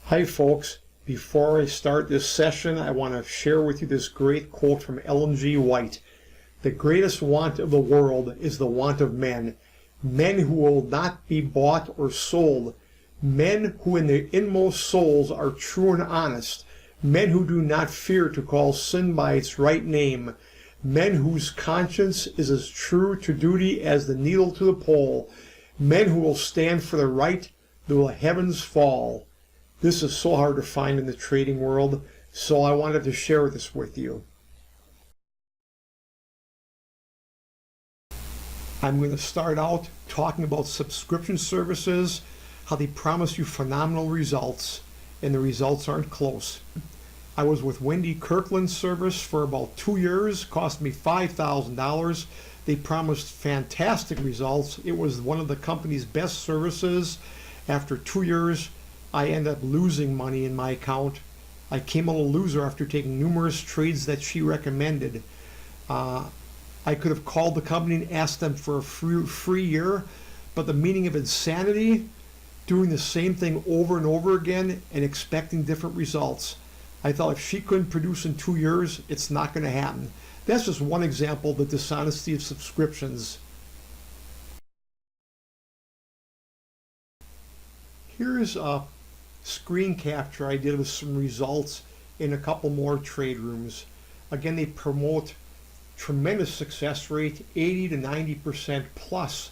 Hi folks, before I start this session, I want to share with you this great quote from Ellen G. White. The greatest want of the world is the want of men, men who will not be bought or sold, men who in their inmost souls are true and honest, men who do not fear to call sin by its right name, men whose conscience is as true to duty as the needle to the pole, men who will stand for the right though the heavens fall. This is so hard to find in the trading world, so I wanted to share this with you. I'm going to start out talking about subscription services, how they promise you phenomenal results, and the results aren't close. I was with Wendy Kirkland's service for about 2 years, cost me $5,000. They promised fantastic results. It was one of the company's best services. After 2 years, I ended up losing money in my account. I came out a loser after taking numerous trades that she recommended. I could have called the company and asked them for a free year, but the meaning of insanity, doing the same thing over and over again and expecting different results. I thought if she couldn't produce in 2 years, it's not going to happen. That's just one example of the dishonesty of subscriptions. Here's a screen capture I did with some results in a couple more trade rooms. Again, they promote tremendous success rate, 80 to 90% plus.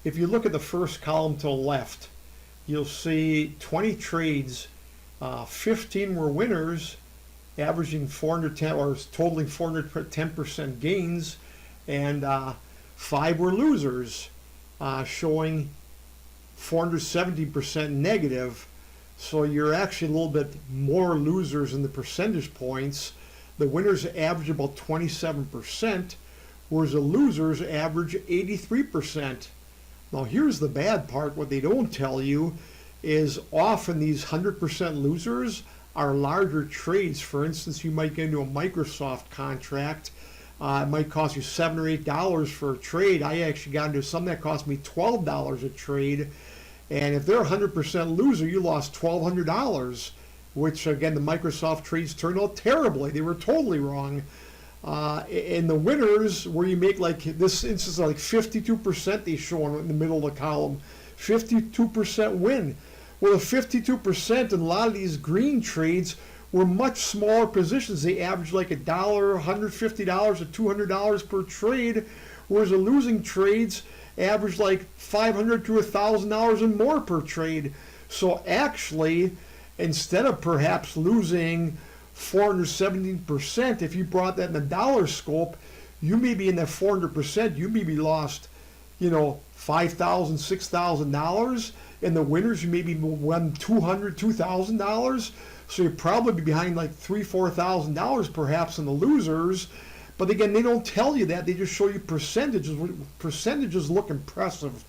If you look at the first column to the left, you'll see 20 trades, 15 were winners, averaging 410 or totaling 410% gains, and 5 were losers, showing 470% negative. So you're actually a little bit more losers in the percentage points. The winners average about 27%, whereas the losers average 83%. Now here's the bad part. What they don't tell you is often these 100% losers are larger trades. For instance, you might get into a Microsoft contract. It might cost you $7 or $8 for a trade. I actually got into some that cost me $12 a trade. And if they're a 100% loser, you lost $1,200, which again, the Microsoft trades turned out terribly. They were totally wrong. And the winners, where you make like this instance, like 52%, they show in the middle of the column, 52% win. Well, the 52% in a lot of these green trades were much smaller positions. They averaged like $1, $150 or $200 per trade, whereas the losing trades average like $500 to $1,000 and more per trade. So actually, instead of perhaps losing 417%, if you brought that in the dollar scope, you may be in that 400%. You maybe lost, $5,000, $6,000. And the winners, you maybe won $200, $2,000. So you'd probably be behind like $3,000, $4,000 perhaps in the losers. But again, they don't tell you that. They just show you percentages. Percentages look impressive.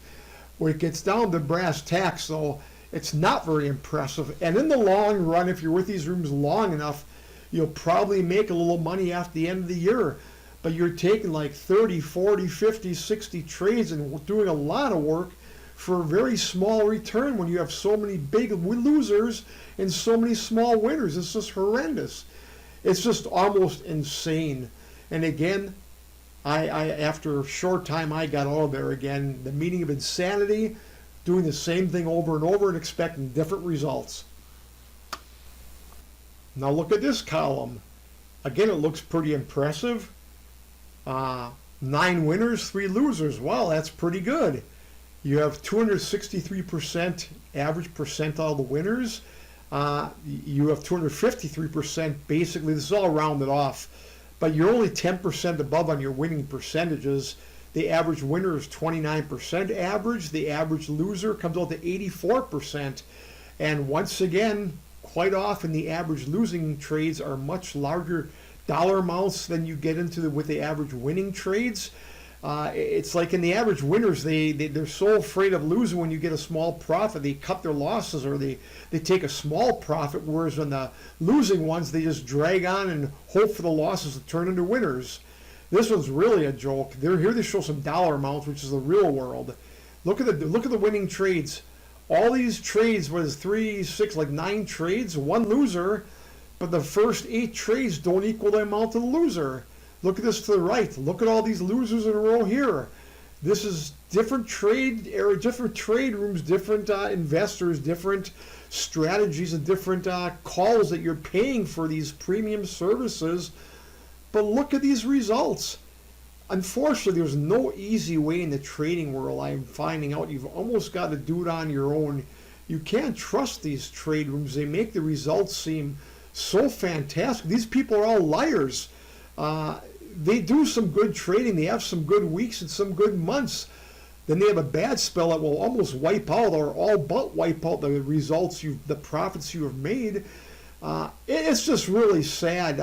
When it gets down to brass tacks, though, it's not very impressive. And in the long run, if you're with these rooms long enough, you'll probably make a little money after the end of the year. But you're taking like 30, 40, 50, 60 trades and doing a lot of work for a very small return when you have so many big losers and so many small winners. It's just horrendous. It's just almost insane. And again, I after a short time, I got out of there again. The meaning of insanity, doing the same thing over and over and expecting different results. Now look at this column. Again, it looks pretty impressive. 9 winners, 3 losers. Wow, that's pretty good. You have 263% average percentile of the winners. You have 253%. Basically, this is all rounded off. But you're only 10% above on your winning percentages. The average winner is 29% average. The average loser comes out to 84%. And once again, quite often the average losing trades are much larger dollar amounts than you get into with the average winning trades. It's like in the average winners, they're so afraid of losing when you get a small profit, they cut their losses or they take a small profit, whereas on the losing ones, they just drag on and hope for the losses to turn into winners. This one's really a joke. Here they show some dollar amounts, which is the real world. Look at the winning trades. All these trades was 3, 6, like 9 trades, one loser, but the first 8 trades don't equal the amount of the loser. Look at this to the right. Look at all these losers in a row here. This is different trade rooms, different investors, different strategies, and different calls that you're paying for these premium services. But look at these results. Unfortunately, there's no easy way in the trading world. I'm finding out you've almost got to do it on your own. You can't trust these trade rooms. They make the results seem so fantastic. These people are all liars. They do some good trading. They have some good weeks and some good months. Then they have a bad spell that will almost wipe out or all but wipe out the results, the profits you have made. It's just really sad.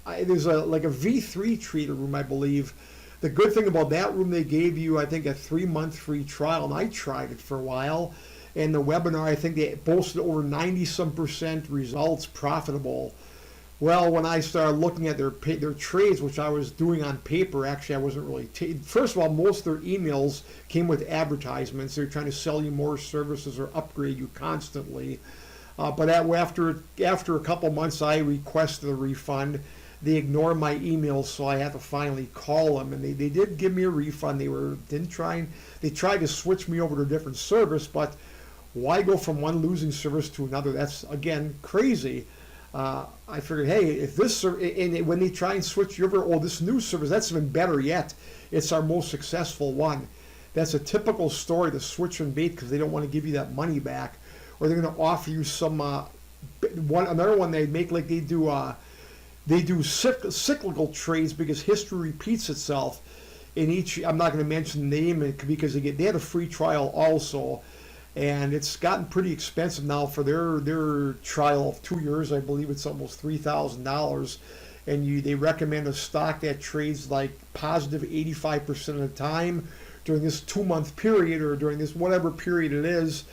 There's like a V3 trader room, I believe. The good thing about that room, they gave you, I think, a 3-month free trial, and I tried it for a while. And the webinar, I think they boasted over 90-some% results profitable. Well, when I started looking at their trades, which I was doing on paper, actually I wasn't really. First of all, most of their emails came with advertisements. They're trying to sell you more services or upgrade you constantly. But after a couple months, I requested a refund. They ignored my emails, so I had to finally call them, and they did give me a refund. They tried to switch me over to a different service, but why go from one losing service to another? That's, again, crazy. I figured, hey, if this and when they try and switch you over, this new service, that's even better yet. It's our most successful one. That's a typical story, the switch and bait, because they don't want to give you that money back, or they're going to offer you some another one they make, like they do cyclical trades, because history repeats itself. In each, I'm not going to mention the name because they had a free trial also. And it's gotten pretty expensive now for their trial of 2 years. I believe it's almost $3,000. And they recommend a stock that trades like positive 85% of the time during this 2-month period, or during this whatever period it is.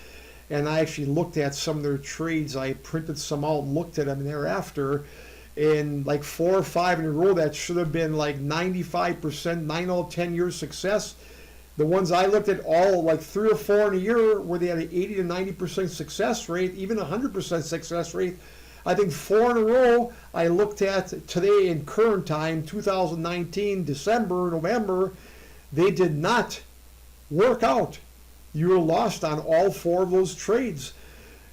And I actually looked at some of their trades. I printed some out and looked at them thereafter. And like 4 or 5 in a row, that should have been like 95%, 9 out of 10 years success. The ones I looked at, all like 3 or 4 in a year, where they had an 80 to 90% success rate, even 100% success rate. I think 4 in a row I looked at today in current time, 2019, December, November, they did not work out. You were lost on all 4 of those trades.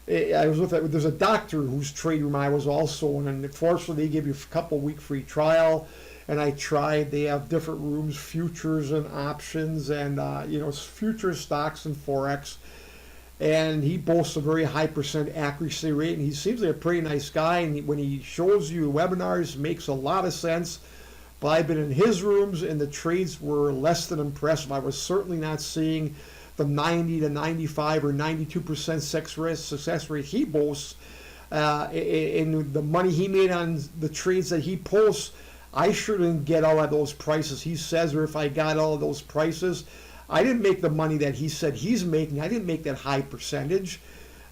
I was there's a doctor whose trade room I was also in, and unfortunately they give you a couple-week free trial. And I tried. They have different rooms, futures and options, and future stocks and forex. And he boasts a very high % accuracy rate, and he seems like a pretty nice guy. And when he shows you webinars, it makes a lot of sense. But I've been in his rooms, and the trades were less than impressive. I was certainly not seeing the 90 to 95 or 92% success rate he boasts. And the money he made on the trades that he posts, I sure didn't get all of those prices he says, or if I got all of those prices, I didn't make the money that he said he's making. I didn't make that high percentage.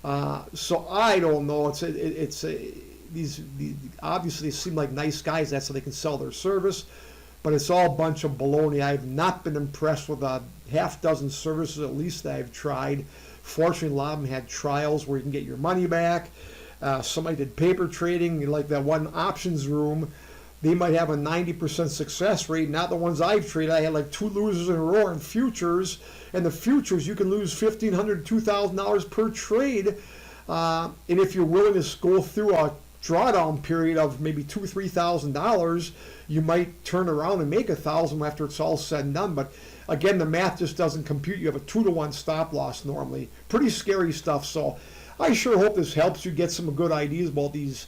So I don't know. These obviously seem like nice guys. That's so they can sell their service, but it's all a bunch of baloney. I've not been impressed with a half dozen services at least that I've tried. Fortunately, a lot of them had trials where you can get your money back. Somebody did paper trading, like that one options room. They might have a 90% success rate, not the ones I've traded. I had like 2 losers in a row in futures. And the futures, you can lose $1,500 to $2,000 per trade. And if you're willing to go through a drawdown period of maybe $2,000 to $3,000, you might turn around and make $1,000 after it's all said and done. But again, the math just doesn't compute. You have a 2-to-1 stop loss normally. Pretty scary stuff. So I sure hope this helps you get some good ideas about these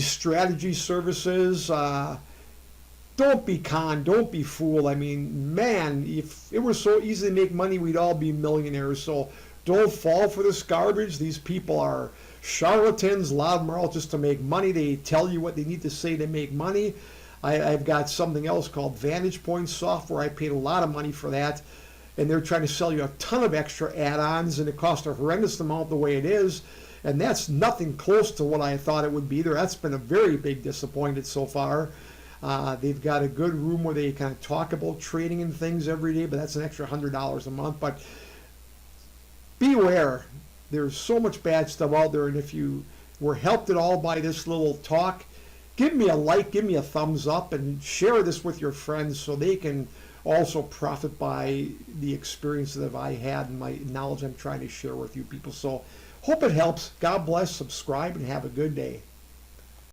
strategy services. Don't be conned, don't be fooled. I mean, man, if it were so easy to make money, we'd all be millionaires. So don't fall for this garbage. These people are charlatans. A lot of them are out just to make money. They tell you what they need to say to make money. I've got something else called Vantage Point software. I paid a lot of money for that. And they're trying to sell you a ton of extra add-ons, and it costs a horrendous amount the way it is. And that's nothing close to what I thought it would be there. That's been a very big disappointment so far. They've got a good room where they kind of talk about trading and things every day, but that's an extra $100 a month. But beware. There's so much bad stuff out there, and if you were helped at all by this little talk, give me a like, give me a thumbs up, and share this with your friends so they can also profit by the experience that I had and my knowledge I'm trying to share with you people. So hope it helps. God bless, subscribe, and have a good day.